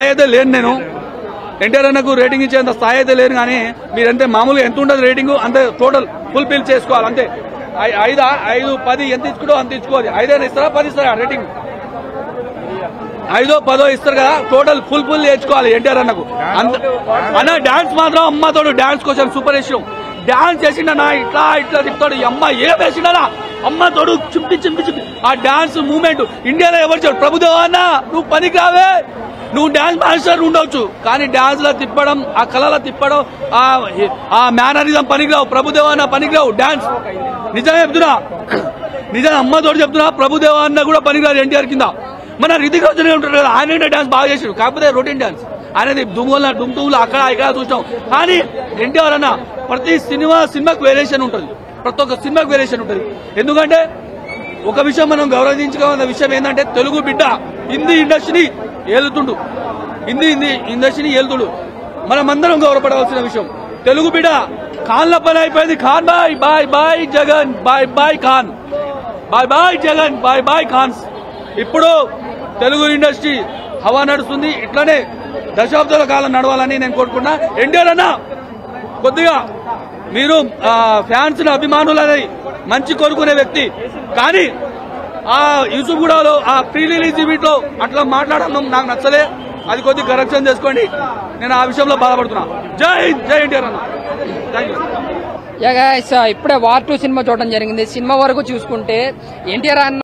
అయితే లేను నేను ఎన్టీఆర్ అన్నకు రేటింగ్ ఇచ్చేంత స్థాయి అయితే లేను కానీ మీరంతే మామూలుగా ఎంత ఉంటుంది రేటింగ్ అంతే టోటల్ ఫుల్ఫిల్ చేసుకోవాలి అంతే 5, 10 ఎంత ఇచ్చుకోవడం అంత ఇచ్చుకోవాలి 5 ఇస్తారా 10 ఇస్తారా రేటింగ్ 5, 10 ఇస్తారు కదా టోటల్ ఫుల్ నేర్చుకోవాలి ఎన్టీఆర్ అన్నకు అన్న డాన్స్ మాత్రం అమ్మతోడు డాన్స్ కోసం సూపర్ ఇష్టం డాన్స్ చేసిండనా ఇట్లా తిప్పుతాడు అమ్మ ఏం వేసిండనా అమ్మ తోడు చింపి ఆ డాన్స్ మూమెంట్ ఇండియాలో ఎవరు చెప్పాడు ప్రభుదేవా అన్న నువ్వు పనికి రావే నువ్వు డాన్స్ మాస్టర్ ఉండొచ్చు కానీ డాన్స్ లో తిప్పడం ఆ కళలో తిప్పడం ఆ మేనరిజం పనికిరావు ప్రభుదేవా అన్న పనికిరావు డాన్స్ నిజంగా చెప్తున్నా నిజంగా అమ్మతోడు చెప్తున్నా ప్రభుదేవా అన్న కూడా పనికిరాదు ఎన్టీఆర్ కింద మన రితిక్ రోషన్ ఉంటాడు కదా ఆయన డాన్స్ బాగా చేసాడు కాకపోతే రొటీన్ డాన్స్ అనేది దుమ్ములు అక్కడ ఇక్కడ చూసాం కానీ ఎన్టీఆర్ అన్న ప్రతి సినిమాకి వేరియేషన్ ఉంటుంది ప్రతి ఒక్క సినిమాకి వేరియేషన్ ఉంటుంది ఎందుకంటే ఒక విషయం మనం గౌరవించుకోవాల్సిన విషయం ఏంటంటే తెలుగు బిడ్డ హిందీ ఇండస్ట్రీని ఏలుతుండు హిందీ ఇండస్ట్రీని ఏలుతుడు మనమందరం గౌరవపడవలసిన విషయం తెలుగు బిడ్డ ఖాన్ల పని అయిపోయింది ఖాన్ బాయ్ జగన్ బాయ్ ఖాన్ బాయ్ జగన్ బాయ్ ఖాన్స్ ఇప్పుడు తెలుగు ఇండస్ట్రీ హవా నడుస్తుంది ఇట్లానే దశాబ్దాల కాలం నడవాలని నేను కోరుకున్నా ఎన్టీఆర్ అన్న కొద్దిగా మీరు ఫ్యాన్స్ అభిమానులని మంచి కోరుకునే వ్యక్తి కానీ ఆ యూసుఫ్గూడలో ఆ ప్రీ రిలీజ్ ఈవెంట్ లో అట్లా మాట్లాడడం నాకు నచ్చలే అది కొద్దిగా కరెక్షన్ చేసుకోండి నేను ఆ విషయంలో బాధపడుతున్నా జై ఎన్టీఆర్ అన్న థ్యాంక్ యూ. ఇప్పుడే వార్ 2 సినిమా చూడడం జరిగింది సినిమా వరకు చూసుకుంటే ఎన్టీఆర్ అన్న